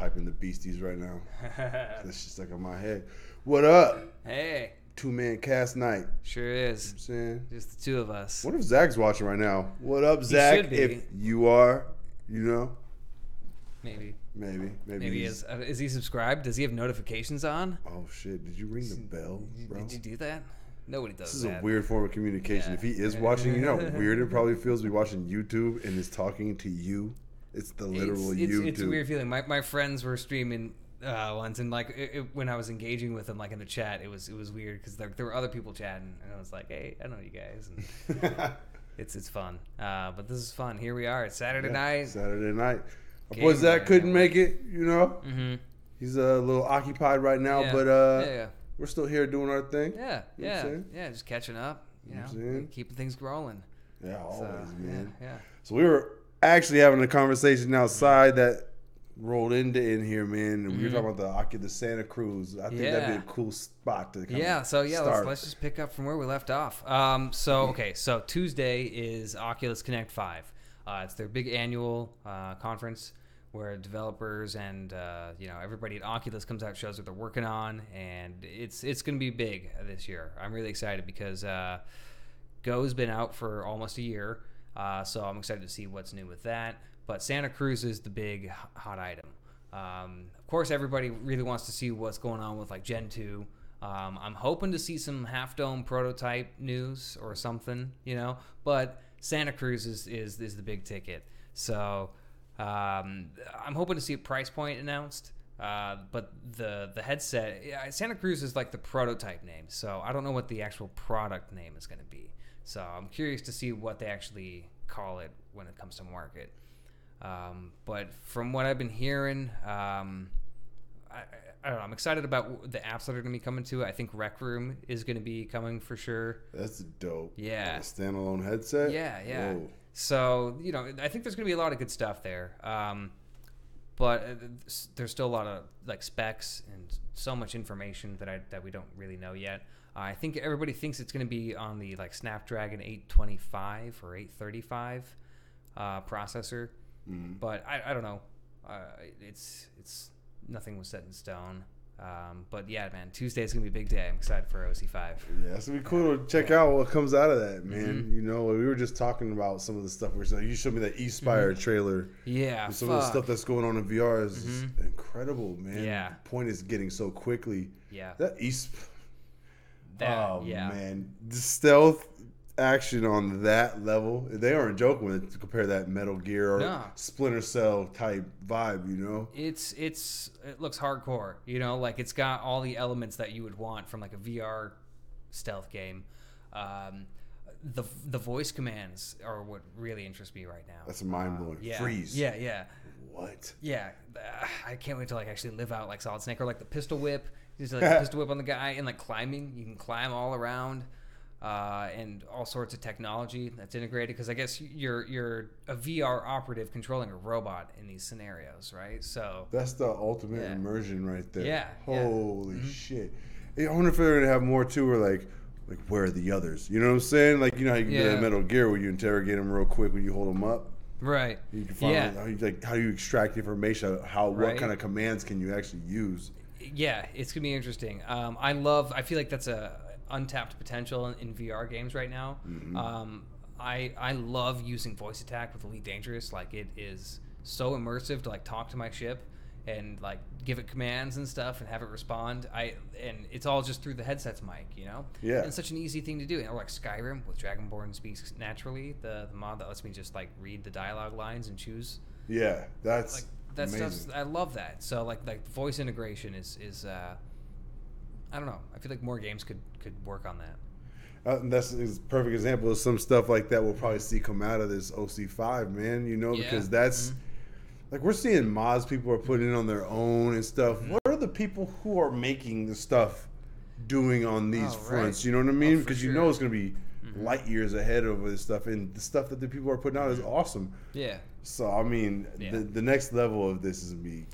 typing the beasties right now. That's just like on my head. What up? Hey. 2-man cast night. Sure is. You know what I'm saying? Just the two of us. What if Zach's watching right now? What up, Zach? Should be. If you are, you know. Maybe Maybe. is he subscribed? Does he have notifications on? Oh shit! Did you ring the bell, bro? Did you do that? Nobody does This that. is a weird form of communication. Yeah. If he is watching, you know how weird it probably feels to be watching YouTube and is talking to you. It's the literal YouTube. It's a weird feeling. My friends were streaming once, and like when I was engaging with them, like in the chat, it was weird because there were other people chatting, and I was like, hey, I know you guys. And it's fun. But this is fun. Here we are. It's Saturday night. Saturday night. My boy Zach couldn't make it, you know. Mm-hmm. He's a little occupied right now, Yeah. but yeah. we're still here doing our thing. Yeah, You know what I'm yeah, just catching up, You know what I'm saying? keeping things rolling. Yeah, always, man. Yeah. So we were actually having a conversation outside that rolled in here, man. And we were talking about the Santa Cruz. I think that'd be a cool spot to kind of start. Let's just pick up from where we left off. So Tuesday is Oculus Connect 5. It's their big annual conference where developers and everybody at Oculus comes out, shows what they're working on, and it's going to be big this year. I'm really excited because Go's been out for almost a year, so I'm excited to see what's new with that. But Santa Cruz is the big hot item. Of course, everybody really wants to see what's going on with like Gen 2. I'm hoping to see some Half Dome prototype news or something, but Santa Cruz is the big ticket. So I'm hoping to see a price point announced. But the headset, Santa Cruz is like the prototype name. So I don't know what the actual product name is going to be. So I'm curious to see what they actually call it when it comes to market. But from what I've been hearing, I don't know. I'm excited about the apps that are going to be coming to it. I think Rec Room is going to be coming for sure. That's dope. Yeah. Like a standalone headset? Yeah. Whoa. So, I think there's going to be a lot of good stuff there. But there's still a lot of like specs and so much information that we don't really know yet. I think everybody thinks it's going to be on the like Snapdragon 825 or 835 processor. But I don't know. It's nothing was set in stone. But yeah, man, Tuesday is gonna be a big day. I'm excited for OC5. Yeah, it's gonna be cool to check out what comes out of that, man. We were just talking about some of the stuff. You showed me that Espire trailer. Yeah, and some of the stuff that's going on in VR is just incredible, man. Yeah, the point is getting so quickly. Yeah, man, the stealth action on that level, they aren't joking with it to compare that Metal Gear or Splinter Cell type vibe, it looks hardcore, like it's got all the elements that you would want from like a VR stealth game. The voice commands are what really interests me right now. That's mind-blowing. Yeah. Freeze. Yeah. What? Yeah. I can't wait to like actually live out like Solid Snake or like the pistol whip. Just like a pistol whip on the guy and like climbing. You can climb all around. And all sorts of technology that's integrated, because I guess you're a VR operative controlling a robot in these scenarios, right? So that's the ultimate immersion right there. Yeah. Holy shit! I wonder if they're gonna have more too, where like where are the others? You know what I'm saying? Like how you can do that Metal Gear where you interrogate them real quick when you hold them up. Right. You can find how do you extract information? What kind of commands can you actually use? Yeah, it's gonna be interesting. I feel like that's a untapped potential in VR games right now. I love using voice attack with Elite Dangerous. Like, it is so immersive to like talk to my ship and like give it commands and stuff and have it respond. And it's all just through the headset's mic, Yeah. And it's such an easy thing to do. Or like Skyrim with Dragonborn Speaks Naturally, the mod that lets me just like read the dialogue lines and choose. Yeah, that's like that amazing. stuff. I love that. So like voice integration is I don't know. I feel like more games could work on that. That's a perfect example of some stuff like that we'll probably see come out of this OC5, man. Because that's like we're seeing mods people are putting in on their own and stuff. What are the people who are making the stuff doing on these fronts? Right. You know what I mean? Because it's going to be light years ahead of this stuff, and the stuff that the people are putting out is awesome. Yeah. So I mean, the next level of this is going to be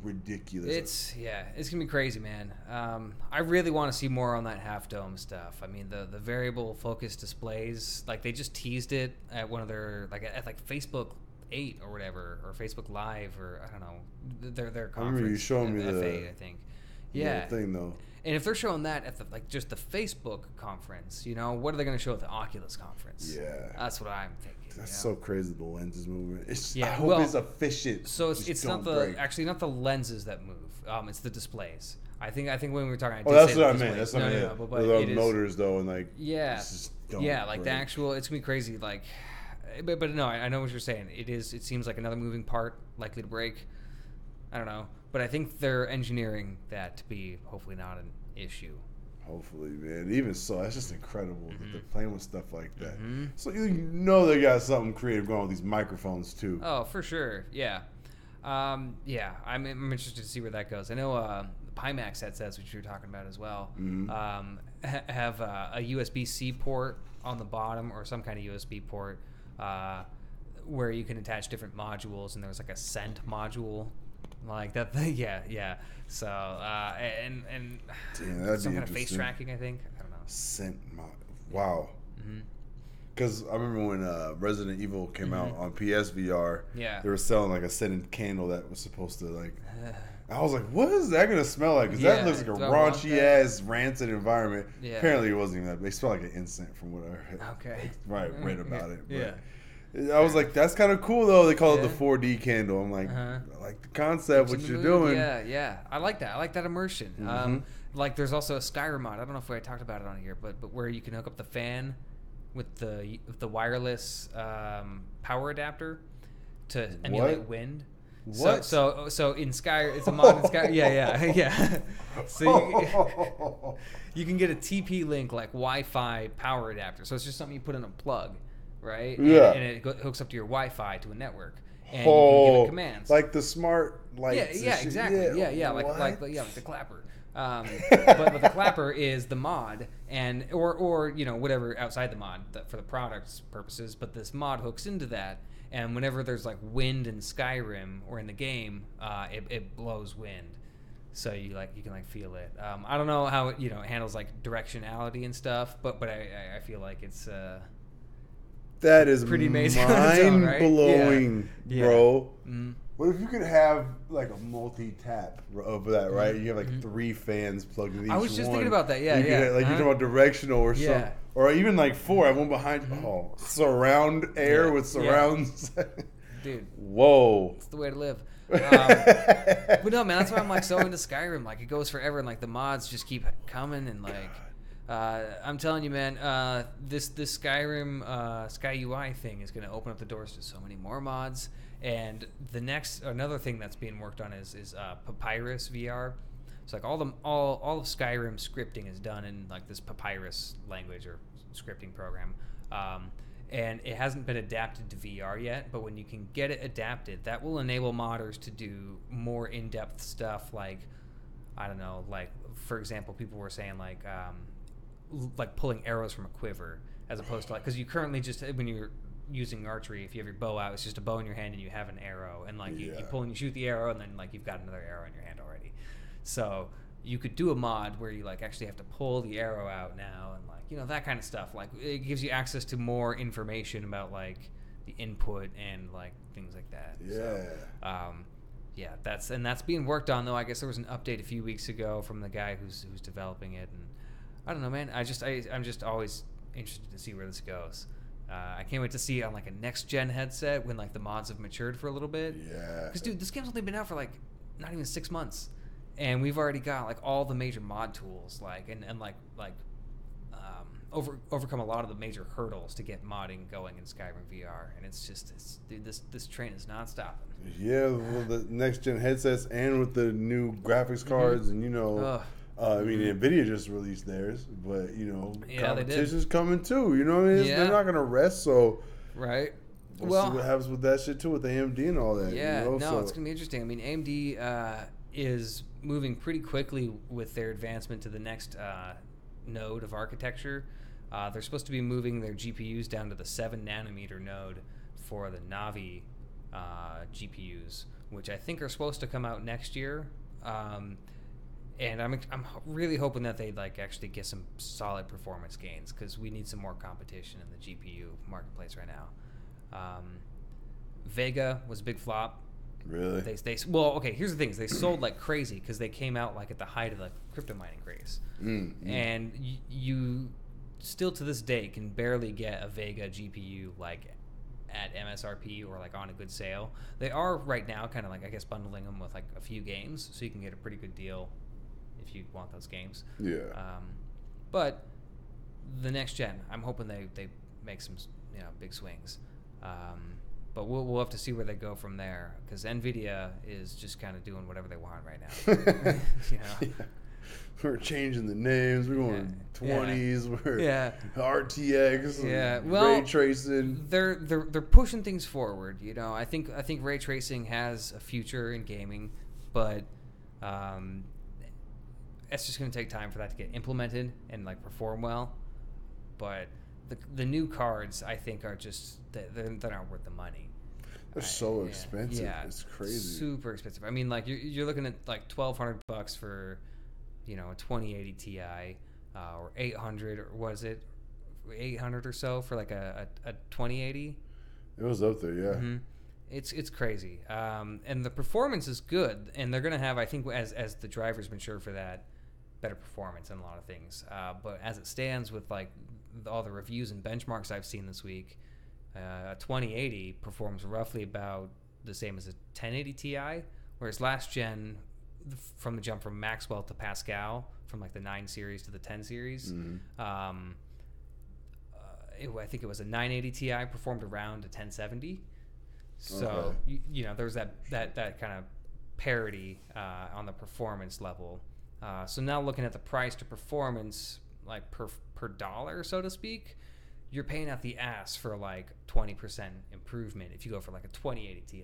ridiculous. It's gonna be crazy, man. I really want to see more on that Half Dome stuff. I mean, the variable focus displays, like they just teased it at one of their at Facebook 8 or whatever, or Facebook Live, or I don't know, their conference. I remember you showing me F8, I think. Yeah. Thing though. And if they're showing that at the just the Facebook conference, you know, what are they going to show at the Oculus conference? Yeah. That's what I'm thinking. That's so crazy, the lenses moving. I hope well, it's efficient. So it's not the lenses that move. It's the displays. I think when we were talking, that's what I meant. That's what I meant. But the motors though, and like like the actual. It's gonna be crazy. Like, but no, I know what you're saying. It seems like another moving part likely to break. I don't know, but I think they're engineering that to be hopefully not an issue. Hopefully, man. Even so, that's just incredible that they're playing with stuff like that. So you know they got something creative going with these microphones too. Oh, for sure. Yeah. I'm interested to see where that goes. I know Pimax headsets, which you were talking about as well, have a USB-C port on the bottom or some kind of USB port where you can attach different modules, and there's like a scent module. Like that, yeah. So and damn, some kind of face tracking, I think. I don't know. Scent wow. Because I remember when Resident Evil came out on PSVR, they were selling like a scented candle that was supposed to like. I was like, what is that gonna smell like? Because that looks like a raunchy ass rancid environment. Yeah. Apparently, it wasn't even that. They smell like an incense from what I read about it. But I was like, that's kind of cool though. They call it the 4D candle. I'm like, I like the concept, what you're doing. Yeah. I like that. I like that immersion. Like there's also a Skyrim mod. I don't know if I talked about it on here, but where you can hook up the fan with the wireless power adapter to emulate wind. What? So in Sky, it's a mod in Sky. Yeah. So you can get a TP-Link like Wi-Fi power adapter. So it's just something you put in a plug. Right? Yeah. And it hooks up to your Wi-Fi to a network, and you can give it commands. Like the smart lights. Yeah, exactly. Yeah. Like the clapper. But the clapper is the mod, and or whatever outside the mod for the product's purposes. But this mod hooks into that, and whenever there's like wind in Skyrim or in the game, it blows wind. So you can feel it. I don't know how it handles like directionality and stuff, but I feel like it's. That is pretty amazing, mind-blowing, bro. What if you could have like a multi-tap of that, right? You have like 3 fans plugged in each one. I was just thinking about that, You're talking about directional or something. Or even like 4, I have one behind surround air with surrounds. Dude. Whoa. It's the way to live. But no, man, that's why I'm like so into Skyrim. Like it goes forever, and like the mods just keep coming, and like... I'm telling you, man, this Skyrim Sky UI thing is going to open up the doors to so many more mods. And another thing that's being worked on is Papyrus VR. So like all of Skyrim scripting is done in like this Papyrus language or scripting program, and it hasn't been adapted to VR yet. But when you can get it adapted, that will enable modders to do more in-depth stuff. Like I don't know, like for example, people were saying like pulling arrows from a quiver, as opposed to like, because you currently just, when you're using archery, if you have your bow out, it's just a bow in your hand and you have an arrow, and like you pull and you shoot the arrow, and then like you've got another arrow in your hand already. So you could do a mod where you like actually have to pull the arrow out now, and like that kind of stuff. Like it gives you access to more information about like the input and like things like that. That's being worked on though. I guess there was an update a few weeks ago from the guy who's developing it, and I don't know, man. I'm just always interested to see where this goes. I can't wait to see it on like a next gen headset when like the mods have matured for a little bit. Yeah. Because dude, this game's only been out for like not even 6 months, and we've already got like all the major mod tools, like and overcome a lot of the major hurdles to get modding going in Skyrim VR, and dude, this train is not stopping. Yeah, with the next gen headsets and with the new graphics cards, and I mean, NVIDIA just released theirs, but, competition's coming too. They're not going to rest, so... Right. We'll see what happens with that shit, too, with the AMD and all that. Yeah, it's going to be interesting. I mean, AMD is moving pretty quickly with their advancement to the next node of architecture. They're supposed to be moving their GPUs down to the 7-nanometer node for the Navi GPUs, which I think are supposed to come out next year. And I'm really hoping that they like actually get some solid performance gains, because we need some more competition in the GPU marketplace right now. Vega was a big flop. Really? Well, okay, here's the thing. They sold like crazy because they came out like at the height of the crypto mining craze. And you still to this day can barely get a Vega GPU like at MSRP or like on a good sale. They are right now kind of like, I guess, bundling them with like a few games, so you can get a pretty good deal if you want those games. Yeah. But the next gen, I'm hoping they make some big swings. But we'll have to see where they go from there, because Nvidia is just kind of doing whatever they want right now. Yeah. We're changing the names. We're going 20s. We're RTX. Yeah. Ray tracing. They're pushing things forward. I think ray tracing has a future in gaming, but it's just going to take time for that to get implemented and like perform well. But the new cards, I think, are just they're not worth the money. They're so expensive. Yeah, it's crazy. Super expensive. I mean, like you're looking at like $1,200 for a 2080 Ti, or 800, or was it 800 or so for like a 2080? It was up there, yeah. Mm-hmm. It's crazy. And the performance is good, and they're gonna have, I think, as the drivers mature for that, better performance in a lot of things. But as it stands, with like all the reviews and benchmarks I've seen this week, a 2080 performs roughly about the same as a 1080 Ti, whereas last gen, from the jump from Maxwell to Pascal, from like the 9 series to the 10 series, I think it was a 980 Ti performed around a 1070. So there was that kind of parity on the performance level. So now looking at the price to performance, like per dollar, so to speak, you're paying out the ass for like 20% improvement if you go for like a 2080 Ti.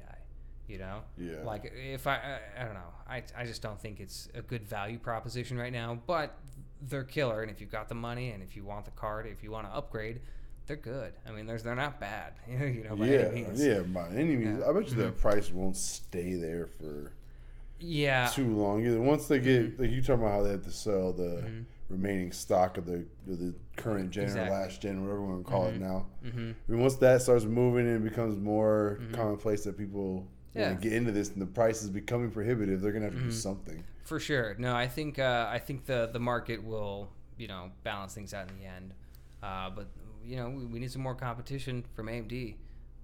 Yeah. Like if I don't know, I just don't think it's a good value proposition right now. But they're killer, and if you've got the money and if you want the card, if you want to upgrade, they're good. I mean, they're not bad. By any means. Yeah, by any means. Yeah. I bet you that price won't stay there for too long either. Once they get like you talking about how they have to sell the remaining stock of the current gen or last gen, whatever we want to call it now. I mean, once that starts moving and it becomes more commonplace that people want to get into this, and the price is becoming prohibitive, they're gonna have to do something. For sure. No, I think the market will balance things out in the end. But we need some more competition from AMD.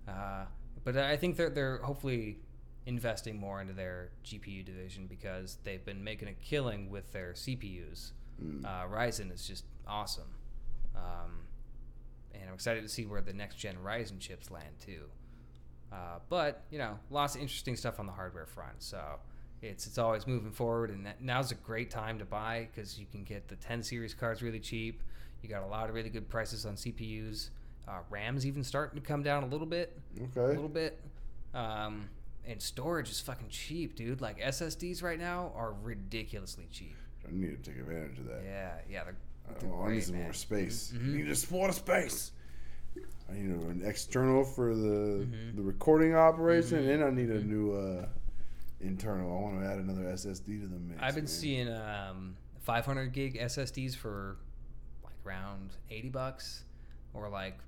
But I think they're hopefully investing more into their GPU division, because they've been making a killing with their CPUs. Ryzen is just awesome. And I'm excited to see where the next gen Ryzen chips land too. But lots of interesting stuff on the hardware front. So it's always moving forward, and now's a great time to buy, because you can get the 10 series cards really cheap. You got a lot of really good prices on CPUs. RAM's even starting to come down a little bit. Okay. A little bit. And storage is fucking cheap, dude. Like SSDs right now are ridiculously cheap. I need to take advantage of that. Yeah. I need some more space. I need just more space. I need an external for the recording operation, and I need a new internal. I want to add another SSD to the mix. I've been seeing 500 gig SSDs for like around $80, or like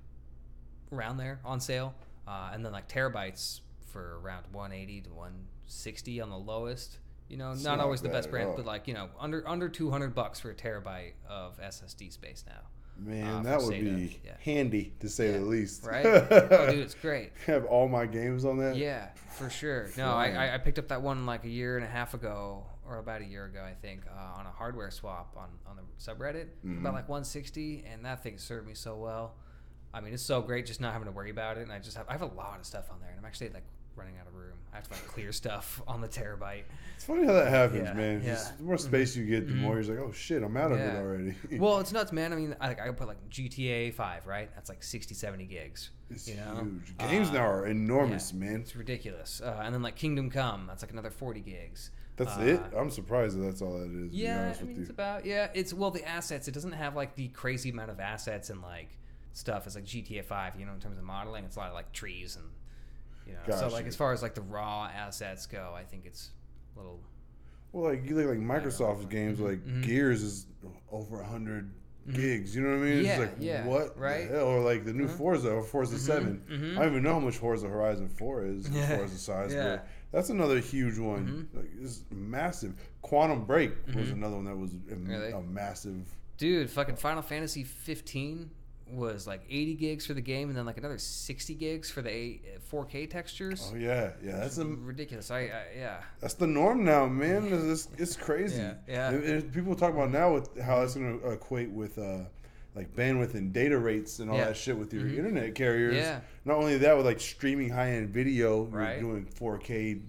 around there on sale, and then like terabytes for around 180 to 160 on the lowest. Not always the best brand, but like under $200 for a terabyte of SSD space now. Man, that would be handy, to say the least. Right? Oh, dude, it's great. Have all my games on that? Yeah, for sure. No, I picked up that one like a year and a half ago, or about a year ago, I think, on a hardware swap on the subreddit, about like 160, and that thing served me so well. I mean, it's so great just not having to worry about it, and I have a lot of stuff on there, and I'm actually like running out of room. I have to like clear stuff on the terabyte. It's funny how that happens, man. Just the more space you get, the more you're like, oh shit, I'm out of it already. Well, it's nuts, man. I mean, I put like GTA 5, right? That's like 60, 70 gigs. It's huge. Games now are enormous, man. It's ridiculous. And then like Kingdom Come, that's like another 40 gigs. That's it? I'm surprised that's all that is. Yeah, I mean, it's about, the assets. It doesn't have like the crazy amount of assets and like stuff as like GTA 5, in terms of modeling. It's a lot of like trees and, so like as far as like the raw assets go, I think it's a little. Well, like you look like Microsoft's games, like Gears is over 100 gigs. You know what I mean? Yeah, It's like, what right? the hell? Or like the new Forza or Forza 7. I don't even know how much Forza Horizon 4 is as far as the size, but that's another huge one. Like, it's massive. Quantum Break was another one that was a massive. Dude, fucking Final Fantasy 15 was like 80 gigs for the game, and then like another 60 gigs for the 4K textures. Oh yeah, that's ridiculous. That's the norm now, man. It's crazy. And people talk about now with how it's going to equate with like bandwidth and data rates and all that shit with your internet carriers. Yeah. Not only that, with like streaming high end video, you're doing 4K,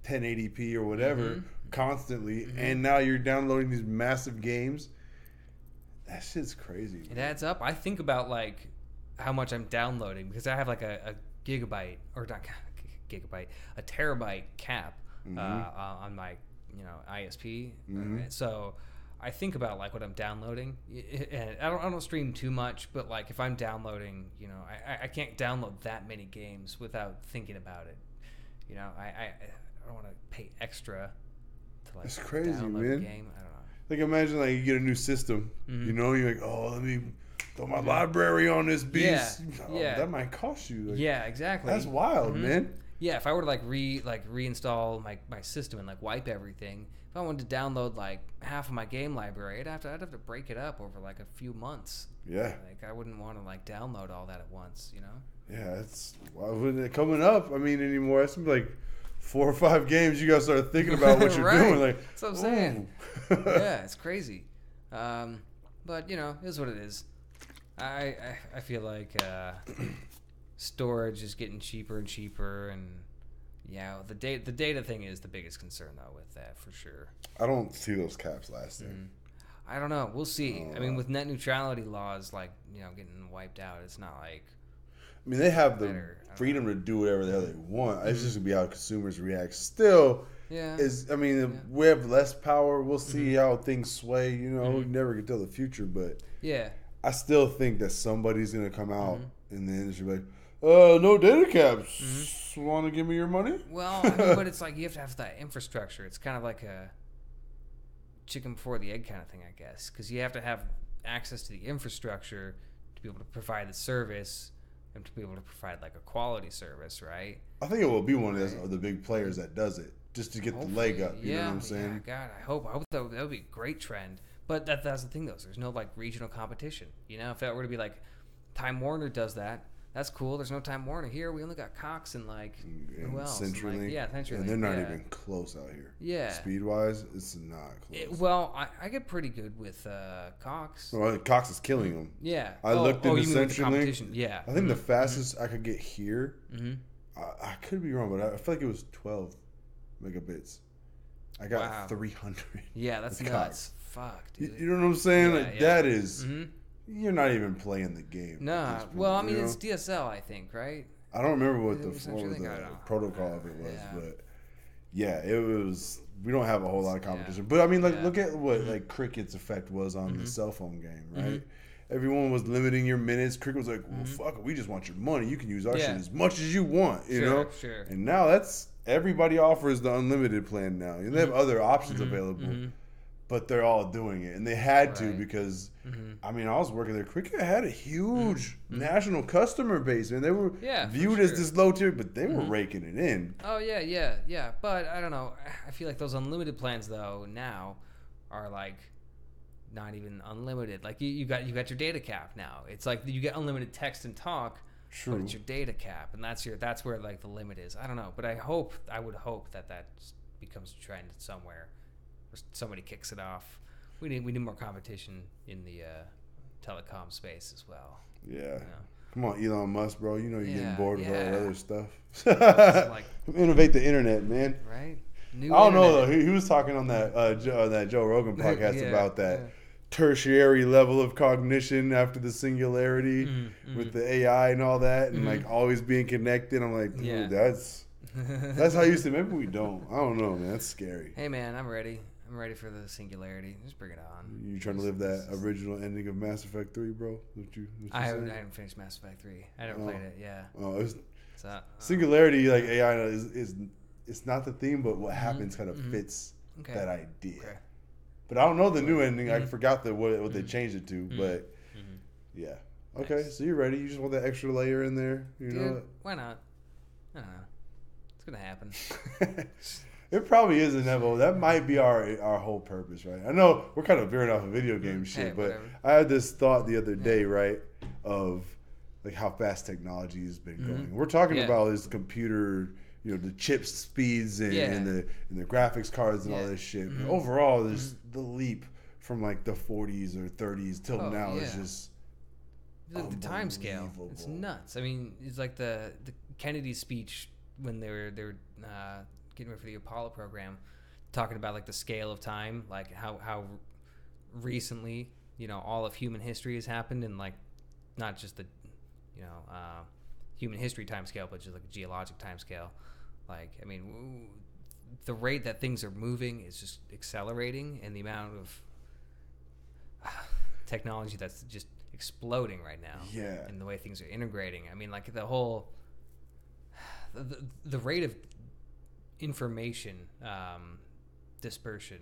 1080p or whatever constantly, and now you're downloading these massive games. That shit's crazy. It adds up. I think about like how much I'm downloading because I have like a gigabyte or not gigabyte, a terabyte cap on my ISP. So I think about like what I'm downloading, and I don't stream too much, but like if I'm downloading, I can't download that many games without thinking about it. I don't want to pay extra to like That's crazy, download man. a game. I don't know. Like imagine like you get a new system, you're like, oh, let me throw my library on this beast. That might cost you. Like, exactly. That's wild, man. Yeah, if I were to reinstall my system and like wipe everything, if I wanted to download like half of my game library, I'd have to break it up over like a few months. Yeah. Like I wouldn't want to like download all that at once, Yeah, it's coming up. I mean, anymore. It's like 4 or 5 games. You gotta start thinking about what you're doing. Like that's what I'm saying. Yeah, it's crazy. But it is what it is. I feel like storage is getting cheaper and cheaper, and the data thing is the biggest concern though with that for sure. I don't see those caps lasting. I don't know. We'll see. I mean, with net neutrality laws like getting wiped out, it's not like. I mean, they have the freedom to do whatever the hell they want. It's just gonna be how consumers react. Still, we have less power. We'll see how things sway. We never can tell the future, but I still think that somebody's gonna come out in the industry like, no data caps. Want to give me your money? Well, but it's like you have to have that infrastructure. It's kind of like a chicken before the egg kind of thing, I guess, because you have to have access to the infrastructure to be able to provide the service. And to be able to provide like a quality service, right? I think it will be one of the big players that does it, just to get the leg up. You know what I'm saying? Yeah, God, I hope that would be a great trend. But that's the thing, though. There's no like regional competition. If that were to be like Time Warner does that, that's cool. There's no Time Warner here. We only got Cox and like who else? CenturyLink. CenturyLink. And they're not even close out here. Yeah. Speed wise, it's not close. I get pretty good with Cox. Well, Cox is killing them. Yeah. I looked into CenturyLink. Yeah. I think the fastest I could get here. I could be wrong, but I feel like it was 12 megabits. I got 300. Yeah, that's nuts. Fuck, dude. You know what I'm saying? That is. You're not even playing the game. Nah. Well, I mean, it's DSL, I think, right? I don't remember what the protocol of it was, but it was. We don't have a whole lot of competition, but I mean, look at what like Cricket's effect was on the cell phone game, right? Everyone was limiting your minutes. Cricket was like, "Well, fuck it, we just want your money. You can use our shit as much as you want, you know." Sure. And now everybody offers the unlimited plan now. They have other options available. But they're all doing it, and they had to because, I mean, I was working there. Cricket had a huge national customer base, and they were viewed as this low tier, but they were raking it in. Oh yeah. But I don't know. I feel like those unlimited plans though now are like not even unlimited. Like you got your data cap now. It's like you get unlimited text and talk. True. But it's your data cap, and that's where like the limit is. I don't know, but I would hope that becomes a trend somewhere. Somebody kicks it off. We need more competition in the telecom space as well. Yeah. Come on, Elon Musk, bro. You're getting bored of all that other stuff. Like, innovate the internet, man. Right. I don't know though. He was talking on that Joe Rogan podcast about that tertiary level of cognition after the singularity with the AI and all that, and like always being connected. I'm like, dude, that's how you used to. Maybe we don't. I don't know, man. That's scary. Hey, man, I'm ready. I'm ready for the singularity. Just bring it on. You trying to live that original ending of Mass Effect 3, bro? I haven't finished Mass Effect 3. I never played it. Yeah. Singularity, like AI, is it's not the theme, but what happens kind of fits that idea. Okay. But I don't know the new ending. I forgot what they changed it to. But yeah. Okay, nice. So you're ready. You just want that extra layer in there. You know why not? I don't know. It's gonna happen. It probably is inevitable. That might be our whole purpose, right? I know we're kind of veering off of video game shit, but whatever. I had this thought the other day, right, of like how fast technology has been going. We're talking about this computer, the chip speeds and the graphics cards and all this shit. But overall, there's the leap from like the 40s or 30s till now is just the time scale. It's nuts. I mean, it's like the Kennedy speech when they were getting ready for the Apollo program, talking about like the scale of time, like how recently all of human history has happened, and like not just the human history time scale, but just like a geologic time scale. Like, I mean, the rate that things are moving is just accelerating, and the amount of technology that's just exploding right now. Yeah. And the way things are integrating. I mean, like the whole the rate of information dispersion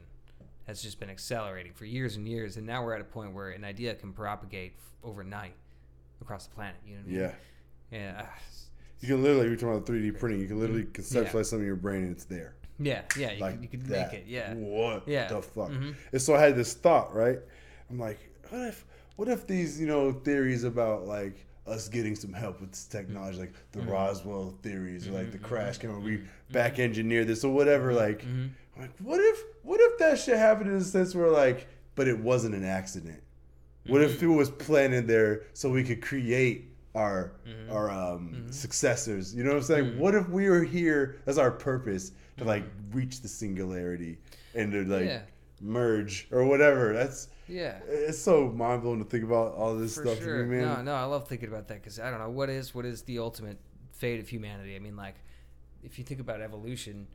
has just been accelerating for years and years, and now we're at a point where an idea can propagate overnight across the planet. You know what I mean? Yeah. You can literally, you're talking about 3D printing. You can literally conceptualize something in your brain and it's there. Yeah. You could make it. Yeah. What the fuck? And so I had this thought, right? I'm like, what if these theories about like us getting some help with this technology, like the Roswell theories or like the crash camera, we back engineer this or whatever. Like, I'm like, what if that shit happened in a sense where like, but it wasn't an accident? What if it was planted there so we could create our successors? You know what I'm saying? What if we were here as our purpose to like reach the singularity and to like merge or whatever? It's so mind blowing to think about all this stuff. Sure. Man. No, I love thinking about that because I don't know what is the ultimate fate of humanity. I mean, like if you think about evolution,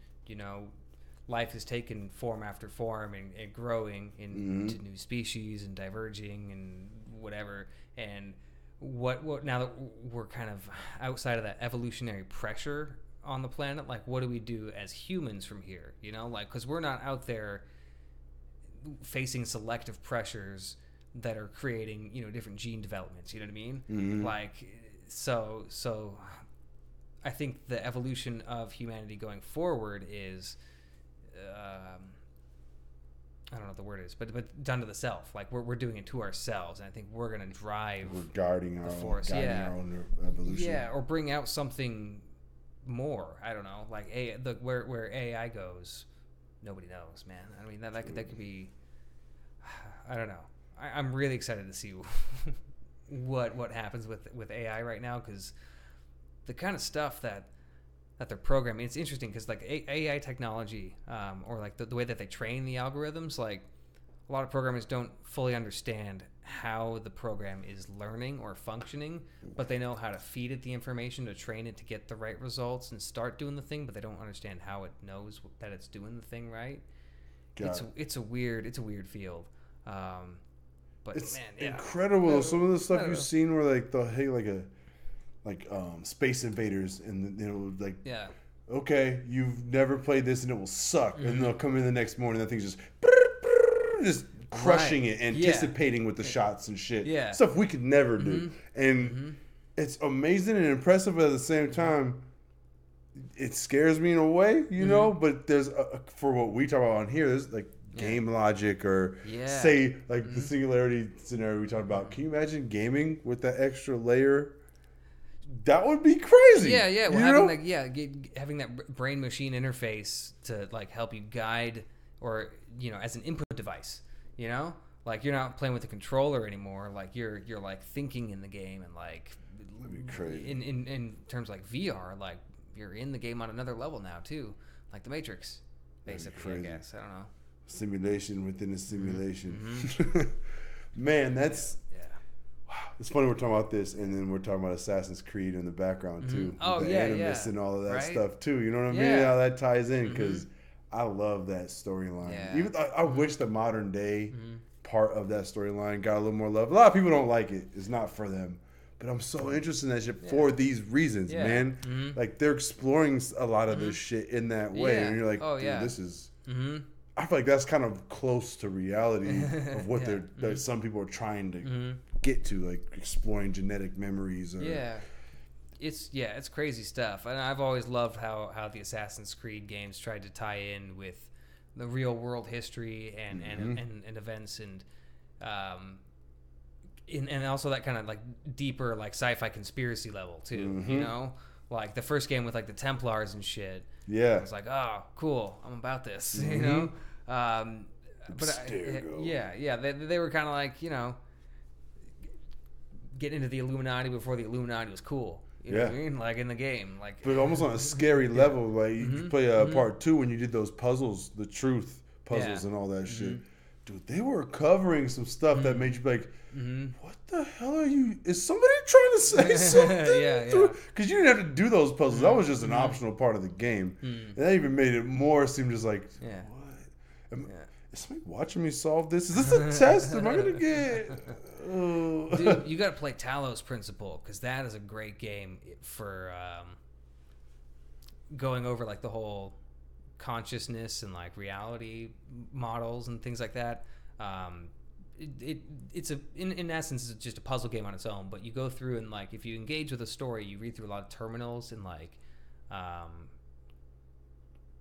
life has taken form after form and growing into new species and diverging and whatever. And what now that we're kind of outside of that evolutionary pressure on the planet, like what do we do as humans from here? Like because we're not out there facing selective pressures that are creating different gene developments. You know what I mean? Like so I think the evolution of humanity going forward is I don't know what the word is, but done to the self. Like we're doing it to ourselves, and I think we're gonna drive. We're guarding our own evolution. Yeah, or bring out something more. I don't know, like where AI goes, nobody knows, man. I mean that could be. I don't know. I'm really excited to see what happens with AI right now, because the kind of stuff that they're programming, it's interesting because like AI technology, or like the way that they train the algorithms, like a lot of programmers don't fully understand how the program is learning or functioning, but they know how to feed it the information to train it to get the right results and start doing the thing, but they don't understand how it knows that it's doing the thing right. It's a weird field. But it's man, incredible. Some of the stuff you've seen where like Space Invaders, and okay, you've never played this and it will suck, and they'll come in the next morning, that thing's just crushing it, anticipating with the shots and shit, stuff we could never do, and it's amazing and impressive, but at the same time it scares me in a way, but there's for what we talk about on here, there's like game logic or say like the singularity scenario we talked about. Can you imagine gaming with that extra layer? That would be crazy. Yeah. Well, having that brain machine interface to like help you guide, or as an input device. Like you're not playing with a controller anymore. Like you're like thinking in the game, and like that'd be crazy. In terms of like VR, like you're in the game on another level now too, like the Matrix, basically. I guess I don't know. Simulation within a simulation. Man, that's. It's funny we're talking about this, and then we're talking about Assassin's Creed in the background too. Oh, the Animus and all of that stuff too. You know what I mean? How that ties in, because I love that storyline. Yeah. Even I wish the modern day part of that storyline got a little more love. A lot of people don't like it. It's not for them. But I'm so interested in that shit for these reasons, man. Like they're exploring a lot of this shit in that way, and you're like, dude, this is I feel like that's kind of close to reality of what that some people are trying to get to, like exploring genetic memories. Or, it's crazy stuff. And I've always loved how the Assassin's Creed games tried to tie in with the real world history and events and also that kind of like deeper like sci-fi conspiracy level too. You know, like the first game with like the Templars and shit. Yeah, I was like, oh, cool, I'm about this. You know, they were kind of like, you know, getting into the Illuminati before the Illuminati was cool. You know what I mean? Like in the game, like, but almost on a scary level. Like you play part 2 when you did those puzzles, the truth puzzles and all that shit. Dude, they were covering some stuff that made you be like, what the hell are you? Is somebody trying to say something? Because you didn't have to do those puzzles. That was just an optional part of the game. And that even made it more seem just like, what? Is somebody watching me solve this? Is this a test? Am I going to get... Dude, you got to play Talos Principle, because that is a great game for going over like the whole consciousness and like reality models and things like that. It's in essence it's just a puzzle game on its own, but you go through and like if you engage with a story, you read through a lot of terminals and like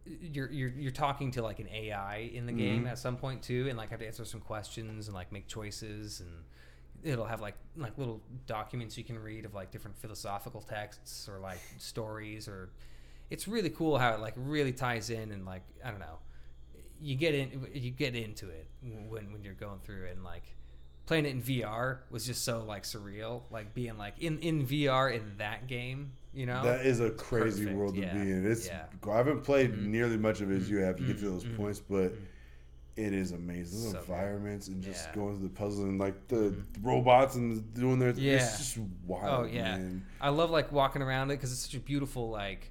you're talking to like an AI in the game at some point too, and like have to answer some questions and like make choices, and it'll have like little documents you can read of like different philosophical texts or like stories, or it's really cool how it like really ties in, and like I don't know, you get into it when you're going through it, and like playing it in VR was just so like surreal, like being like in VR in that game, you know. That is a crazy world to be in. It's I haven't played nearly much of it as you have to get to those points, but it is amazing. Those environments and just going through the puzzles and like the robots and doing their it's just wild. Man. I love like walking around it because it's such a beautiful like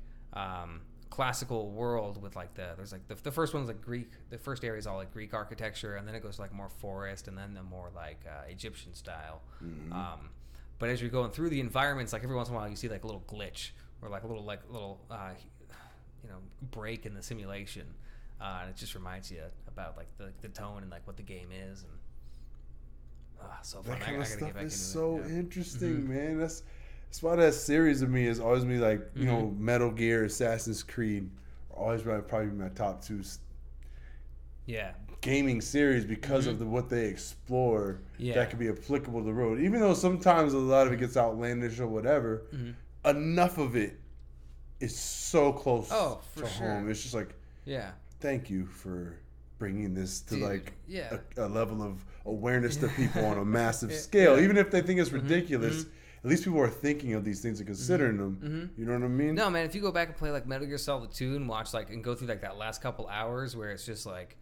classical world with like there's like the first one's like Greek. The first area is all like Greek architecture, and then it goes to like more forest, and then the more like Egyptian style. But as you're going through the environments, like every once in a while you see like a little glitch or like a little break in the simulation, and it just reminds you about like the tone and like what the game is, and so fun. That kind of stuff is so interesting, man. That's why that series of me is always me like you know Metal Gear, Assassin's Creed are always probably my top 2 gaming series because of what they explore that could be applicable to the road. Even though sometimes a lot of it gets outlandish or whatever, enough of it is so close to home. It's just like, thank you for bringing this to a level of awareness to people on a massive scale. Even if they think it's ridiculous, at least people are thinking of these things and considering them. You know what I mean? No, man, if you go back and play like Metal Gear Solid 2 and watch like and go through like that last couple hours where it's just like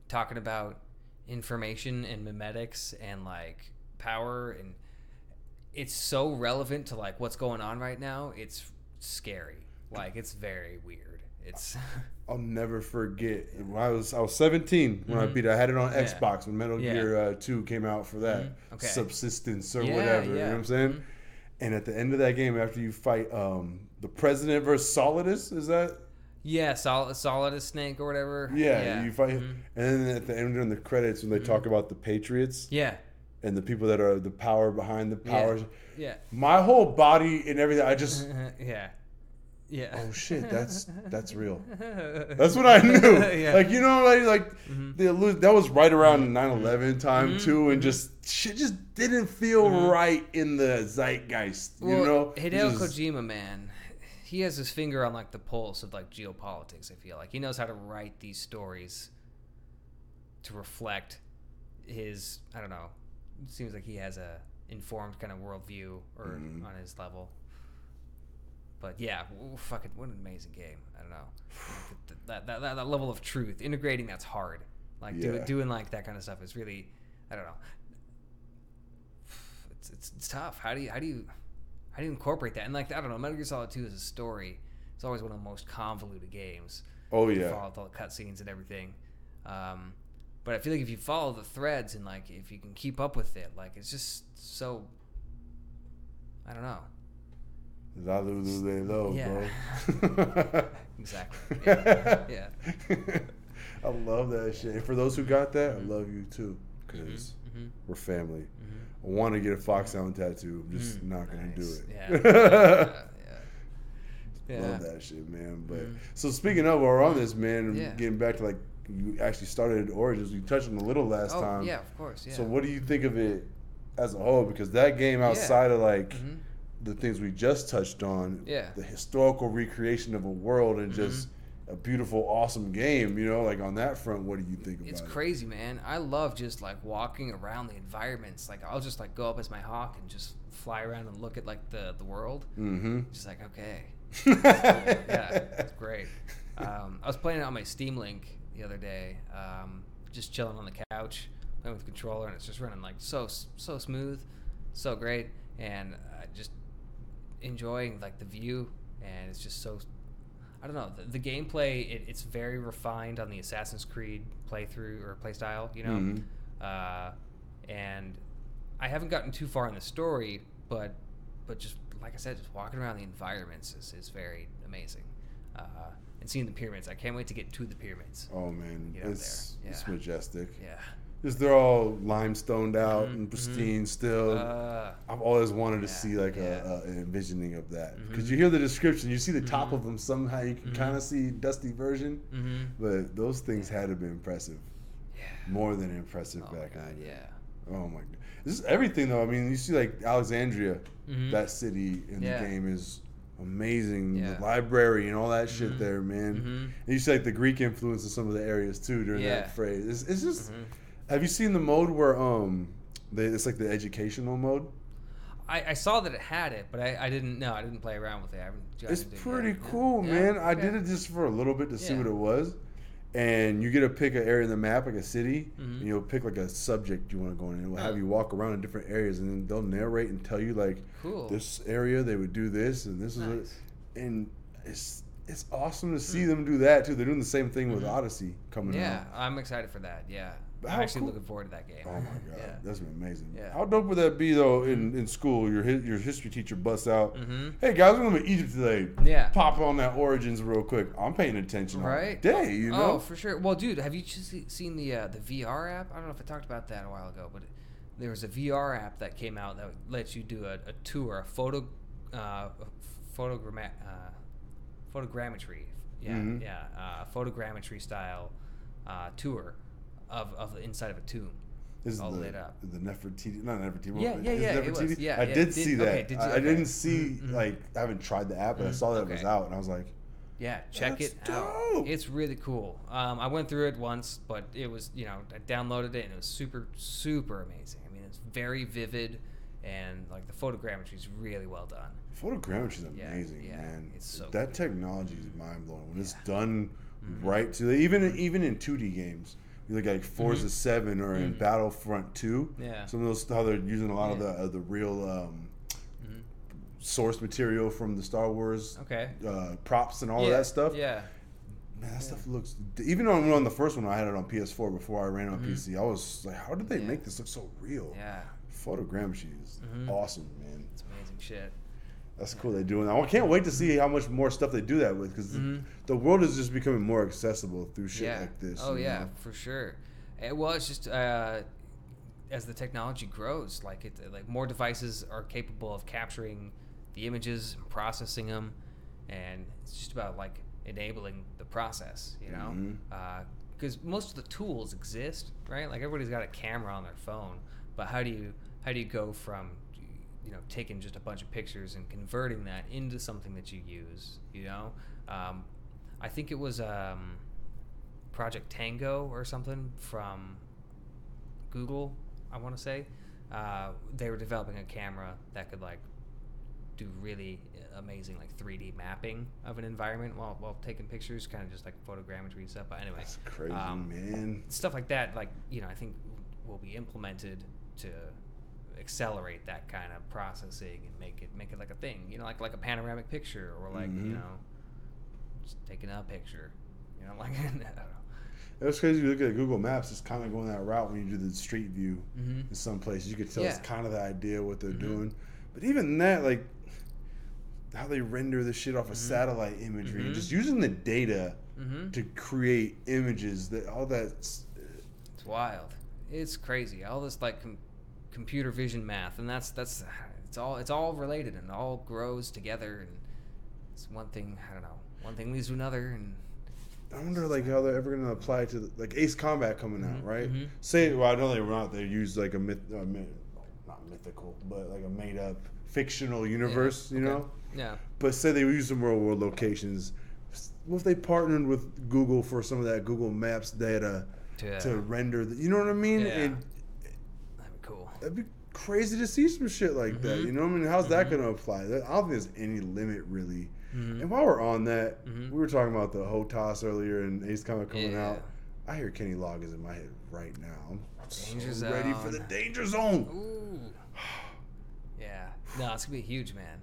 talking about information and memetics and like power, and it's so relevant to like what's going on right now. It's scary. Like it's very weird. It's I'll never forget when I was 17 when I beat it. I had it on Xbox when Metal Gear 2 came out for that subsistence or whatever. You know what I'm saying? And at the end of that game, after you fight the President versus Solidus, is that? Yeah, Solidus Snake or whatever. Yeah. You fight, and then at the end during the credits when they talk about the Patriots. And the people that are the power behind the powers. My whole body and everything, I just. Oh shit, that's real. That's what I knew. Like you know, that was right around 9/11 time too, and just shit just didn't feel right in the zeitgeist. You know, Hideo Kojima, man, he has his finger on like the pulse of like geopolitics. I feel like he knows how to write these stories to reflect his. I don't know. It seems like he has a informed kind of worldview or on his level. But yeah, fucking what an amazing game. I don't know. That level of truth, integrating that's hard. Like doing like that kind of stuff is really, I don't know. It's tough. How do you incorporate that? And like I don't know, Metal Gear Solid 2 is a story. It's always one of the most convoluted games. Oh yeah. Follow all the cutscenes and everything. But I feel like if you follow the threads and like if you can keep up with it, like it's just so. I don't know. Bro. Exactly. Yeah. I love that shit. And for those who got that, I love you too, because we're family. I want to get a Foxhound tattoo. I'm just not gonna do it. Yeah. Love that shit, man. But so speaking of, while we're on this, man, getting back to like you actually started at Origins. We touched on a little last time. Yeah, of course. Yeah. So what do you think of it as a whole? Because that game, outside of like the things we just touched on, the historical recreation of a world and just a beautiful, awesome game, you know, like on that front, what do you think about it? It's crazy, man. I love just like walking around the environments. Like I'll just like go up as my hawk and just fly around and look at like the world. Just like, okay. Yeah, it's great. I was playing it on my Steam Link the other day, just chilling on the couch, playing with the controller, and it's just running like so smooth, so great, and just enjoying like the view, and it's just so, I don't know, the gameplay, it's very refined on the Assassin's Creed playthrough or playstyle, you know, and I haven't gotten too far in the story, but just like I said, just walking around the environments is very amazing. And seeing the pyramids, I can't wait to get to the pyramids. Oh man, it's majestic. Yeah, just they're all limestoned out and pristine still. I've always wanted to see like an envisioning of that, because you hear the description, you see the top of them somehow, you can kind of see dusty version, but those things had to be impressive. Yeah, more than impressive back then. Yeah. Oh my god, this is everything though. I mean, you see like Alexandria, that city in the game is amazing. The library and all that shit there, man. And you see like the Greek influence in some of the areas too during that phrase. It's just. Have you seen the mode where it's like the educational mode? I saw that it had it, but I didn't know. I didn't play around with it. It's pretty cool, man. I did it just for a little bit to see what it was. And you get to pick an area in the map, like a city, and you'll pick like a subject you want to go in. And it'll have you walk around in different areas, and then they'll narrate and tell you like, this area they would do this, and this is it. And it's awesome to see them do that too. They're doing the same thing with Odyssey coming out. Yeah, I'm excited for that. Yeah. I'm actually looking forward to that game. Oh my god, that's amazing. Yeah. How dope would that be though? In school, your history teacher busts out, "Hey guys, we're going to Egypt today. Yeah, pop on that Origins real quick. I'm paying attention all day, you know." Oh, for sure. Well, dude, have you just seen the VR app? I don't know if I talked about that a while ago, but there was a VR app that came out that lets you do a tour, a photogrammetry. Photogrammetry style tour of the inside of a tomb. This is all lit up. The Nefertiti, not Nefertiti. It was. Yeah, I did see that. Okay, I didn't see like I haven't tried the app, but I saw that it was out, and I was like, yeah, check it out. It's really cool. I went through it once, but it was I downloaded it and it was super super amazing. I mean, it's very vivid, and like the photogrammetry is really well done. Photogrammetry is amazing, man. It's so that good. Technology is mind blowing when it's done right. To even in 2D games. You look at like Forza 7 or in Battlefront 2. Yeah. Some of those, how they're using a lot of the real source material from the Star Wars props and all of that stuff. Yeah. Man, that stuff looks... Even on the first one, I had it on PS4 before I ran on PC. I was like, how did they make this look so real? Yeah. Photogrammetry is awesome, man. It's amazing shit. That's cool they're doing that. I can't wait to see how much more stuff they do that with, because the world is just becoming more accessible through shit like this. Oh, yeah, for sure. Well, it's just as the technology grows, like more devices are capable of capturing the images, processing them, and it's just about like enabling the process, you know? Because most of the tools exist, right? Like everybody's got a camera on their phone, but how do you go from taking just a bunch of pictures and converting that into something that you use, I think it was Project Tango or something from Google, I want to say. They were developing a camera that could like do really amazing like 3D mapping of an environment while taking pictures, kind of just like photogrammetry and stuff. But anyway, that's crazy, man. Stuff like that, like I think will be implemented to accelerate that kind of processing and make it like a thing, like a panoramic picture, or like just taking a picture, like I don't know. That's crazy. You look at Google Maps, it's kind of going that route when you do the street view in some places. You could tell it's kind of the idea of what they're doing. But even that, like, how they render the shit off of satellite imagery and just using the data to create images. It's wild. It's crazy. All this like computer vision math, and that's it's all related and all grows together. And it's one thing. I don't know. One thing leads to another, and I wonder like how they're ever going to apply it to like Ace Combat coming out, right? Say, well, I know they were not. They use like a not mythical, but like a made up fictional universe, you know? Yeah. But say they use some real world locations. What if they partnered with Google for some of that Google Maps data to render you know what I mean? Yeah. And that'd be cool. That'd be crazy to see some shit like that. You know what I mean? How's that going to apply? I don't think there's any limit really. And while we're on that, we were talking about the HOTAS earlier and Ace Combat coming out. I hear Kenny Loggins in my head right now. I'm so ready for the Danger Zone. Ooh. Yeah. No, it's going to be huge, man.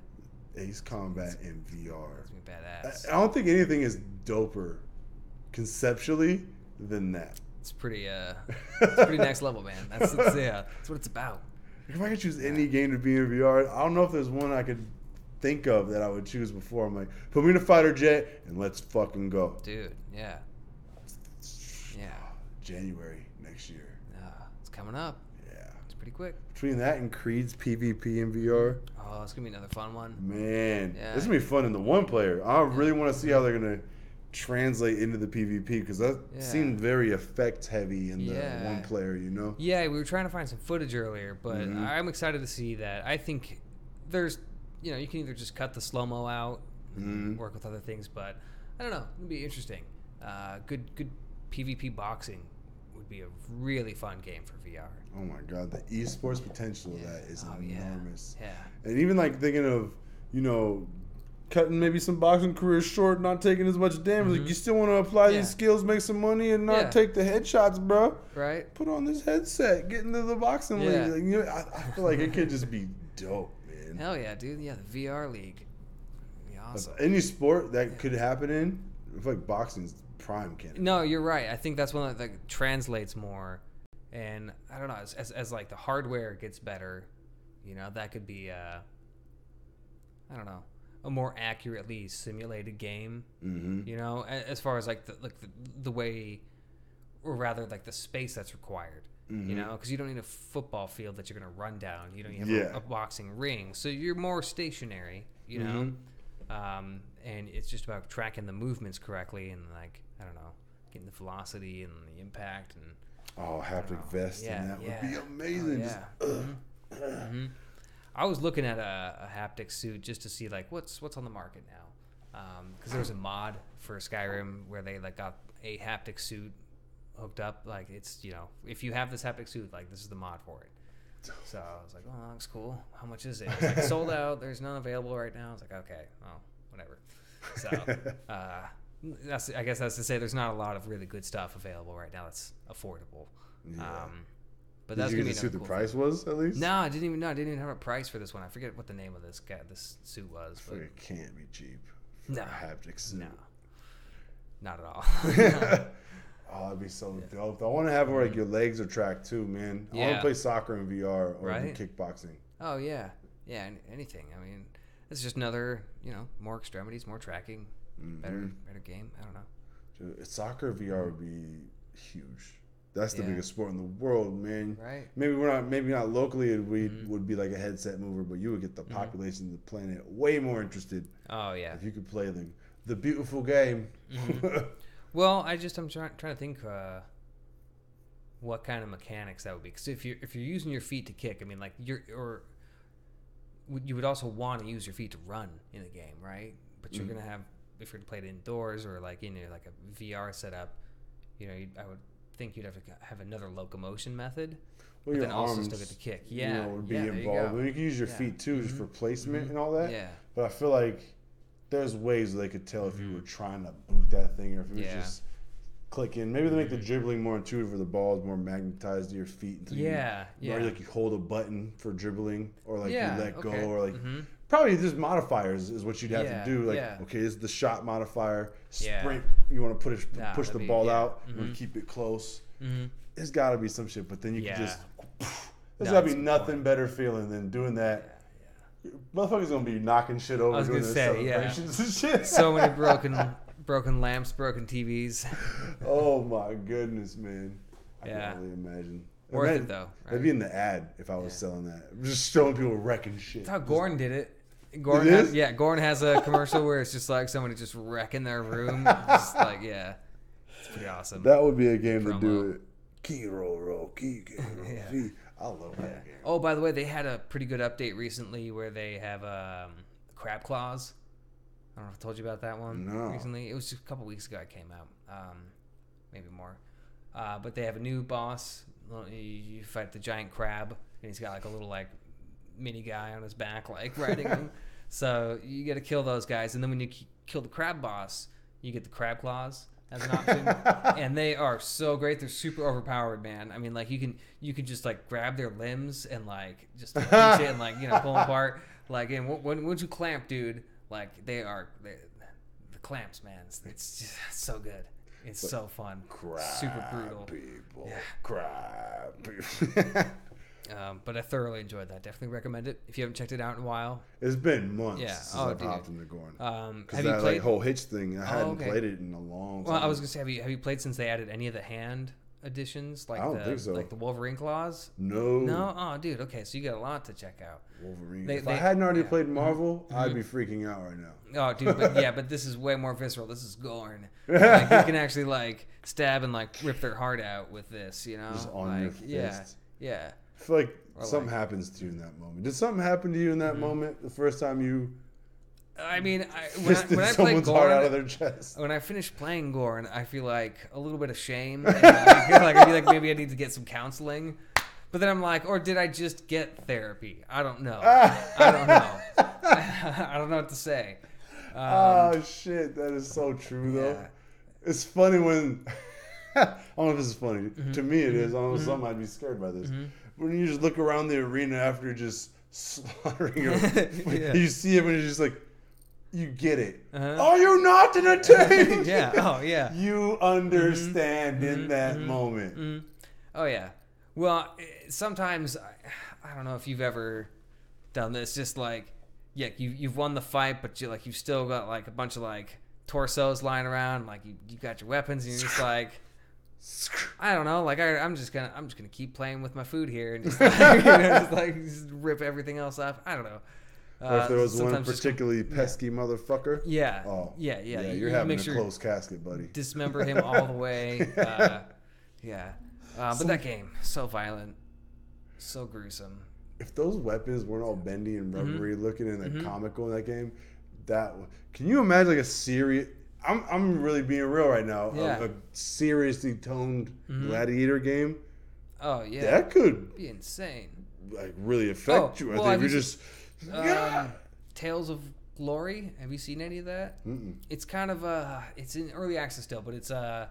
Ace Combat in VR. It's going to be badass. I don't think anything is doper conceptually than that. It's pretty next level, man. That's what it's about. If I could choose any game to be in VR, I don't know if there's one I could think of that I would choose before. I'm like, put me in a fighter jet and let's fucking go. Dude, yeah. January next year. It's coming up. Yeah. It's pretty quick. Between that and Creed's PvP in VR. Oh, it's going to be another fun one. Man. Yeah. This is going to be fun in the one player. I really want to see how they're going to translate into the PvP because that seemed very effects heavy in the one player, you know? Yeah, we were trying to find some footage earlier, but I'm excited to see that. I think there's, you can either just cut the slow-mo out and work with other things, but I don't know. It'd be interesting. Good PvP boxing would be a really fun game for VR. Oh my God, the esports potential of that is enormous. Yeah. And even like thinking of, cutting maybe some boxing careers short, not taking as much damage. Like you still want to apply these skills, make some money, and not take the headshots, bro. Right. Put on this headset, get into the boxing league. Like, I feel like it could just be dope, man. Hell yeah, dude. Yeah, the VR league. It'd be awesome. Any sport that could happen in, I feel like boxing's prime candidate. No, you're right. I think that's one that translates more. And I don't know, as like the hardware gets better, that could be I don't know, a more accurately simulated game. As far as like the way, or rather like the space that's required. Because you don't need a football field that you're going to run down. You have a boxing ring, so you're more stationary. And it's just about tracking the movements correctly and like I don't know, getting the velocity and the impact and. Oh, haptic vest and that would be amazing. I was looking at a haptic suit just to see like what's on the market now, because there was a mod for Skyrim where they like got a haptic suit hooked up. Like it's if you have this haptic suit, like this is the mod for it. So I was like, oh, that looks cool. How much is it? It's like sold out. There's none available right now. I was like, okay, well, whatever. So I guess that's to say there's not a lot of really good stuff available right now that's affordable. But that's gonna be see what the price was at least. No, I didn't even have a price for this one. I forget what the name of this suit was. But it can't be cheap. No, a haptic suit. No, not at all. Oh, that'd be so dope. I want to have where like your legs are tracked too, man. I want to play soccer in VR or kickboxing. Oh yeah, anything. I mean, it's just another more extremities, more tracking, better game. I don't know. Dude, soccer VR would be huge. That's the biggest sport in the world, man. Right. Maybe not locally. Would be like a headset mover, but you would get the population of the planet way more interested. Oh yeah. If you could play the beautiful game. Well, I'm trying to think what kind of mechanics that would be. Because if you're using your feet to kick, I mean, like you would also want to use your feet to run in the game, right? But you're gonna have, if you're to play it indoors or like in like a VR setup, I would think you'd have to have another locomotion method. Well, but your then arms, also still get to kick. Yeah, would be involved. You can use your feet too, just for placement and all that. Yeah. But I feel like there's ways they could tell if you were trying to boot that thing or if it was just clicking. Maybe they make the dribbling more intuitive where the ball is more magnetized to your feet. Or like you hold a button for dribbling or like you let go or like probably just modifiers is what you'd have to do. Like, okay, this is the shot modifier. Sprint, you want to push the ball out. You want to keep it close. There's got to be some shit, but then you can just... There's got to be nothing better feeling than doing that Motherfuckers gonna be knocking shit over. I was doing gonna their say, yeah. celebrations and shit. So many broken lamps, broken TVs. Oh my goodness, man! I Yeah. can only imagine. Worth it though. Right? That'd be in the ad if I was selling that. Just showing people wrecking shit. That's how Gordon did it. Gordon has a commercial where it's just like somebody just wrecking their room. Just like, yeah. It's pretty awesome. That would be a game to do Promo. it. Key roll, key roll. Yeah. I love that game. Oh, by the way, they had a pretty good update recently where they have crab claws. I don't know if I told you about that one recently. It was just a couple weeks ago it came out. Maybe more. But they have a new boss. You fight the giant crab, and he's got like a little like mini guy on his back, like riding him. So you got to kill those guys, and then when you kill the crab boss, you get the crab claws as an option, and they are so great. They're super overpowered, man. I mean, like you can just like grab their limbs and like just pinch it and like pull them apart. Like, and once you clamp, dude, like they're the clamps, man. It's just so good. It's so fun. Super brutal. People. Yeah. Crab people. But I thoroughly enjoyed that. Definitely recommend it if you haven't checked it out in a while. It's been months since I've hopped into Gorn. Have you played like whole Hitch thing? I hadn't played it in a long time. Well, I was gonna say, have you played since they added any of the hand additions? Like I don't think so. Like the Wolverine claws? No. Oh, dude. Okay, so you got a lot to check out. Wolverine. If I hadn't already played Marvel, Mm-hmm. I'd be freaking out right now. Oh, dude, but this is way more visceral. This is Gorn. Like, you can actually like stab and like rip their heart out with this. Just on your fist. Yeah. I feel like something happens to you in that moment. Did something happen to you in that moment? The first time you? I mean, when I someone's played Gorn, heart out of their chest. When I finished playing Gorn, I feel like a little bit of shame. And I feel like maybe I need to get some counseling. But then I'm like, or did I just get therapy? I don't know. I don't know. I don't know what to say. Oh shit, that is so true though. Yeah. It's funny when I don't know if this is funny. To me it is. I don't know some might be scared by this. When you just look around the arena after just slaughtering him, you see him and you're just like, you get it. Are you not entertained? Yeah. Oh yeah. You understand in that moment. Oh yeah. Well, sometimes I don't know if you've ever done this. Just like, yeah, you've won the fight, but you've still got like a bunch of like torsos lying around. Like you got your weapons, and you're just like, I don't know. Like I'm just gonna keep playing with my food here and just like, just rip everything else off. I don't know. Or if there was one particularly pesky motherfucker. Yeah. Oh. Yeah. You're having a close casket, buddy. Dismember him all the way. Yeah. But that game, so violent, so gruesome. If those weapons weren't all bendy and rubbery looking and like comical in that game, can you imagine like a serious? I'm really being real right now. Yeah. A seriously toned gladiator game. Oh yeah. That could be insane. Like really affect you. I think you're just. Tales of Glory. Have you seen any of that? Mm-mm. It's kind of it's in early access still, but it's a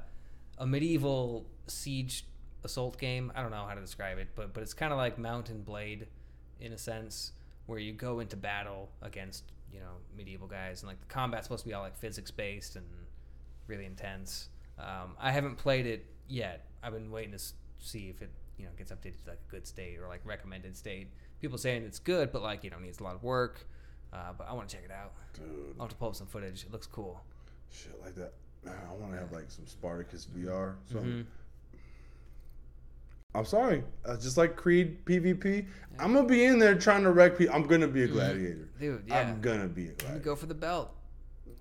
medieval siege assault game. I don't know how to describe it, but it's kind of like Mount and Blade in a sense, where you go into battle against medieval guys, and like the combat's supposed to be all like physics based and really intense. I haven't played it yet. I've been waiting to see if it gets updated to like a good state or like recommended state. People saying it's good, but like needs a lot of work. But I want to check it out. Dude, I'll have to pull up some footage. It looks cool. Shit like that. Man, I want to have like some Spartacus VR. So I'm sorry. Just like Creed PvP, I'm gonna be in there trying to wreck people. I'm gonna be a gladiator, dude. Yeah, I'm gonna be a gladiator. Go for the belt.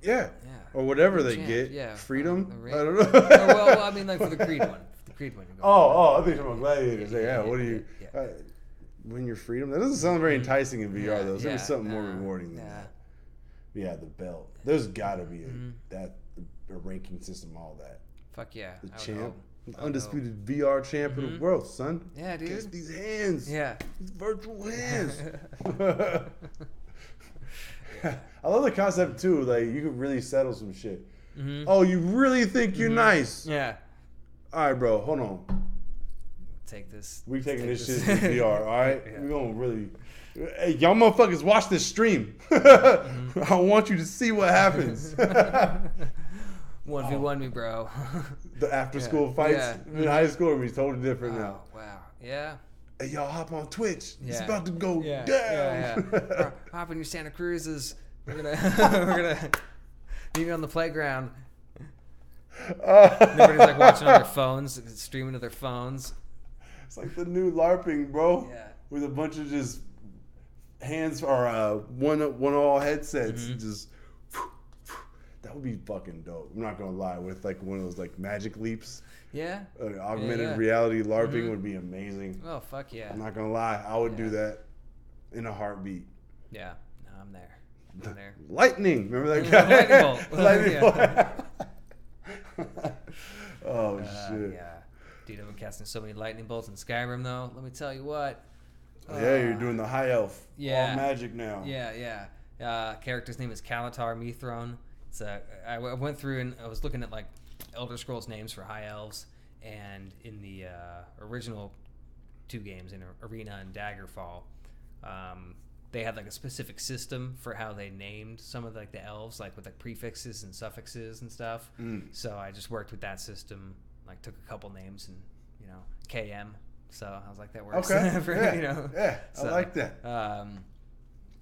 Yeah. Or whatever they get. Yeah. Freedom. I don't know. well, I mean, like for the Creed one. The Creed one. I think you're talking about gladiators. What do you? Win your freedom? That doesn't sound very enticing in VR though. There's something more rewarding than that. Yeah, the belt. There's got to be a ranking system, all that. Fuck yeah. The champ, undisputed VR champ of the world, son. Yeah, dude. Against these hands. Yeah. These virtual hands. I love the concept too. Like you could really settle some shit. Oh, you really think you're nice? Yeah. All right, bro. Hold on. Take this. We taking this shit to VR. All right. Yeah. We're gonna really. Hey, y'all motherfuckers, watch this stream. I want you to see what happens. 1v1 me, bro. The after school fights in high school are totally different now. Wow. Yeah. hey, y'all hop on Twitch. Yeah. It's about to go down. Yeah. Hop in your Santa Cruzes. We're gonna meet you on the playground. Everybody's like watching on their phones, streaming to their phones. It's like the new LARPing, bro. Yeah. With a bunch of just hands or one all headsets. Just that would be fucking dope. I'm not gonna lie. With like one of those like magic leaps. Yeah. Augmented reality LARPing would be amazing. Oh fuck yeah. I'm not gonna lie. I would do that in a heartbeat. Yeah. No, I'm there. Lightning. Remember that guy? Lightning bolt. Oh shit. Yeah. Dude, I've been casting so many lightning bolts in Skyrim though. Let me tell you what. Yeah, you're doing the high elf. Yeah. All magic now. Yeah. Character's name is Kalatar Mithrone. It's I went through and I was looking at like Elder Scrolls names for high elves, and in the original 2 games, in Arena and Daggerfall, they had like a specific system for how they named some of like the elves, like with like prefixes and suffixes and stuff. So I just worked with that system, like took a couple names and KM. So I was like, that works. Okay. For, I like that.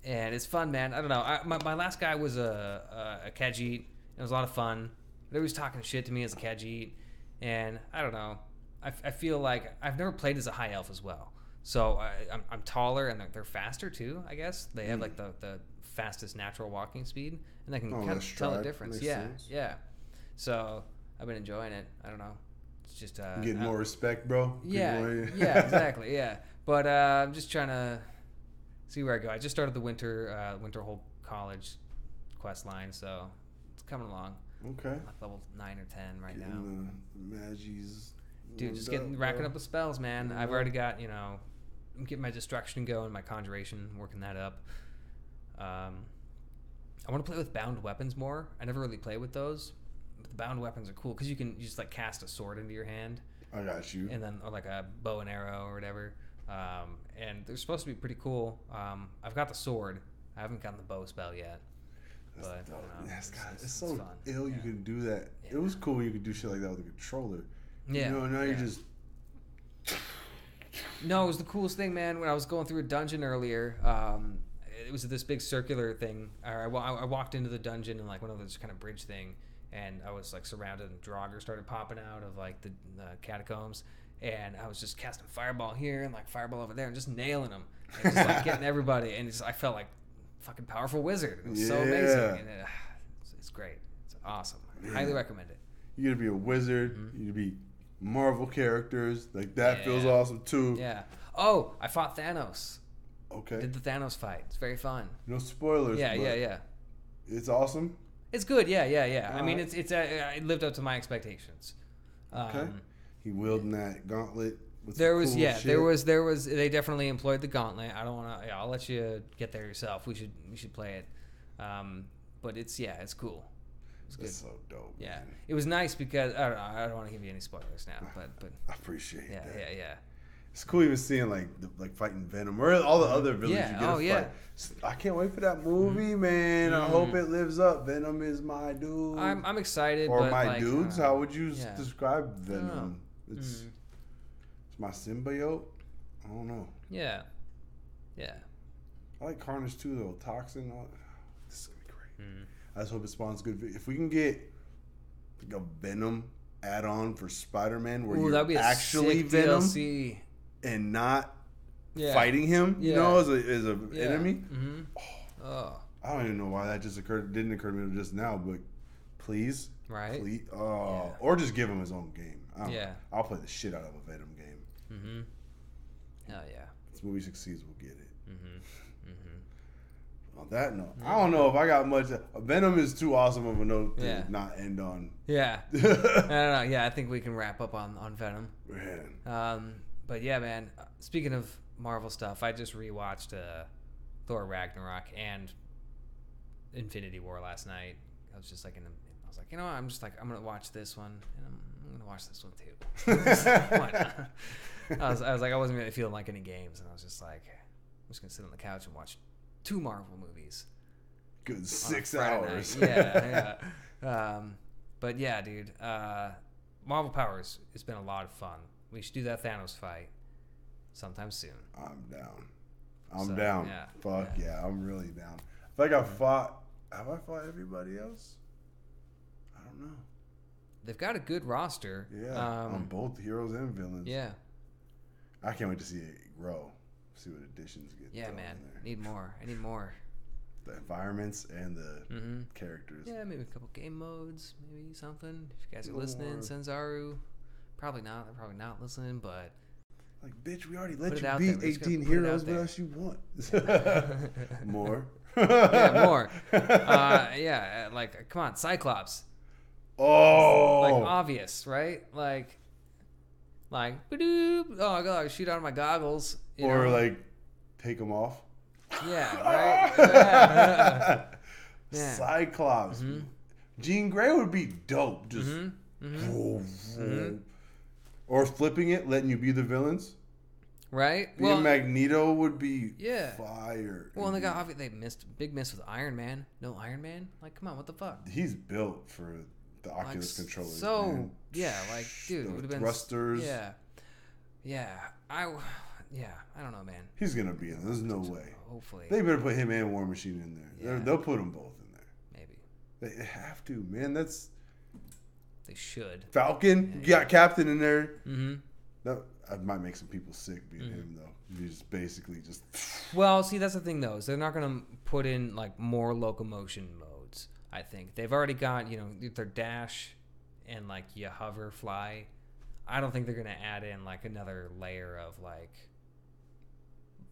And it's fun, man. I don't know. My last guy was a Khajiit. It was a lot of fun. They was talking shit to me as a Khajiit, and I don't know. I feel like I've never played as a high elf as well. So I'm taller and they're faster too. I guess they have like the fastest natural walking speed, and I can kind of tell the difference. Yeah. So I've been enjoying it. I don't know. It's just getting more respect, bro. Yeah, exactly. Yeah, but I'm just trying to see where I go. I just started the Winterhold College quest line, so it's coming along. Okay. I'm like level 9 or 10 right now. The Magis. Dude, just racking up the spells, man. I've already got, I'm getting my destruction going, my conjuration, working that up. I want to play with bound weapons more. I never really play with those. But the bound weapons are cool because you just like cast a sword into your hand. I got you. And then, or like a bow and arrow or whatever. And they're supposed to be pretty cool. I've got the sword. I haven't gotten the bow spell yet. But it's so fun. You can do that. Yeah. It was cool when you could do shit like that with a controller. Yeah. Now you're just. No, it was the coolest thing, man. When I was going through a dungeon earlier, it was this big circular thing. I walked into the dungeon and like one of those kind of bridge thing, and I was like surrounded, and Draugr started popping out of like the catacombs, and I was just casting fireball here and like fireball over there and just nailing them, and just like getting everybody, and I felt like fucking powerful wizard. It was so amazing. And it's great. It's awesome. I highly recommend it. You're gonna be a wizard. You're gonna be Marvel characters. Like that feels awesome too. Yeah. Oh, I fought Thanos. Okay. Did the Thanos fight. It's very fun. No spoilers. Yeah. It's awesome. It's good. Yeah. I mean, it lived up to my expectations. Okay. He wielding that gauntlet. There was they definitely employed the gauntlet. I don't want to. I'll let you get there yourself. We should play it. But it's cool. It's good. That's so dope. Yeah, man. It was nice because I don't want to give you any spoilers now, but I appreciate that. Yeah. It's cool even seeing like fighting Venom or all the other villains you get to fight. I can't wait for that movie, man. I hope it lives up. Venom is my dude. I'm excited. Or but my dudes. How would you describe Venom? It's my symbiote. I don't know. Yeah. I like Carnage too, though. Toxin. This is gonna be great. I just hope it spawns good. If we can get like a Venom add-on for Spider-Man, where you're actually Venom DLC. and not fighting him, as a enemy. I don't even know why that didn't occur to me just now, but please, right? Please, or just give him his own game. I'll play the shit out of a Venom game. Hell yeah! If this movie succeeds, we'll get it. On that note, I don't know if I got much. Venom is too awesome of a note to not end on. Yeah, I don't know. Yeah, I think we can wrap up on Venom. Man. But yeah, man. Speaking of Marvel stuff, I just rewatched Thor Ragnarok and Infinity War last night. I was just like, I was like, I'm gonna watch this one, and I'm gonna watch this one too. Why not? I was like, I wasn't really feeling like any games, and I was just like, I'm just gonna sit on the couch and watch 2 Marvel movies. Good 6 hours. Yeah. But yeah, dude. Marvel Powers. It's been a lot of fun. We should do that Thanos fight. sometime soon. I'm down. I'm down. Yeah, Fuck yeah, I'm really down. I feel like have I fought everybody else? I don't know. They've got a good roster. Yeah, on both heroes and villains. Yeah. I can't wait to see it grow. See what additions get. Yeah, man. In there. Need more. I need more. The environments and the characters. Yeah, maybe a couple game modes. Maybe something. If you guys are listening, Senzaru. Probably not. They're probably not listening, but... Like, bitch, we already let you beat 18 heroes. What else you want? More. Yeah, more. Yeah, like, come on, Cyclops. Oh. Like, obvious, right? Like, ba-doop. Oh, I gotta shoot out of my goggles. Or, like, take them off. Yeah, right? Yeah. Cyclops. Jean Grey would be dope. Just... Or flipping it, letting you be the villains. Right? Well, Magneto would be fire. Well, and they missed big miss with Iron Man. No Iron Man? Like, come on, what the fuck? He's built for the Oculus controllers. So, man. yeah, like, dude, it would have been thrusters. Yeah. I don't know, man. He's gonna be in. There's no way. Hopefully, they better put him and War Machine in there. Yeah. They'll put them both in there. Maybe they have to, man. They should. Falcon, you got Captain in there. Mm-hmm. That might make some people sick being him though. He's basically just. Well, see, that's the thing though. Is they're not gonna put in like more locomotion modes. I think they've already got their dash and like you hover, fly. I don't think they're gonna add in like another layer of like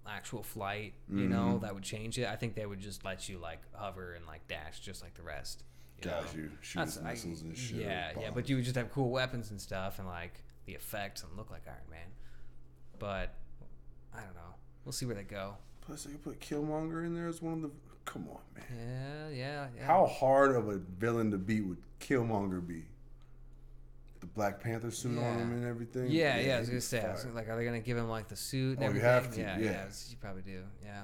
actual flight. That would change it. I think they would just let you like hover and like dash just like the rest. You shoot missiles and shit. Yeah, but you would just have cool weapons and stuff and like the effects and look like Iron Man. But I don't know. We'll see where they go. Plus, they could put Killmonger in there as one of the. Come on, man. Yeah. How hard of a villain to beat would Killmonger be? The Black Panther suit on him and everything. Yeah. I was gonna say, like, are they gonna give him like the suit? And everything? You have to. Yeah. You probably do. Yeah.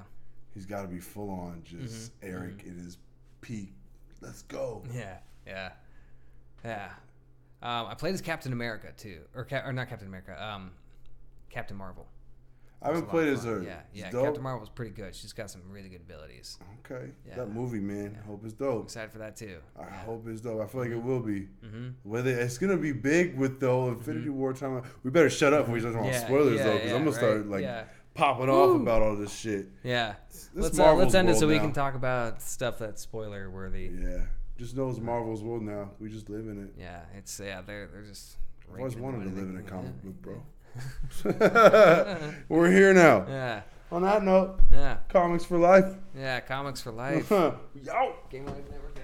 He's got to be full on, just Eric at his peak. Let's go. Yeah. I played as Captain America too, or not Captain America. Captain Marvel. I haven't played as her. Yeah. Captain Marvel was pretty good. She's got some really good abilities. Okay. Yeah. That movie, man. I hope it's dope. I'm excited for that too. I hope it's dope. I feel like it will be. Whether it's gonna be big with the whole Infinity War time. We better shut up when we start talking about spoilers though, because I'm gonna start popping off about all this shit. Yeah. Let's end it so we can talk about stuff that's spoiler worthy. Yeah. Just know it's Marvel's world now. We just live in it. Yeah. They're just. I've always wanted to live in a comic book, bro. We're here now. Yeah. On that note, comics for life. Yeah, comics for life. Yo. Game Life Network.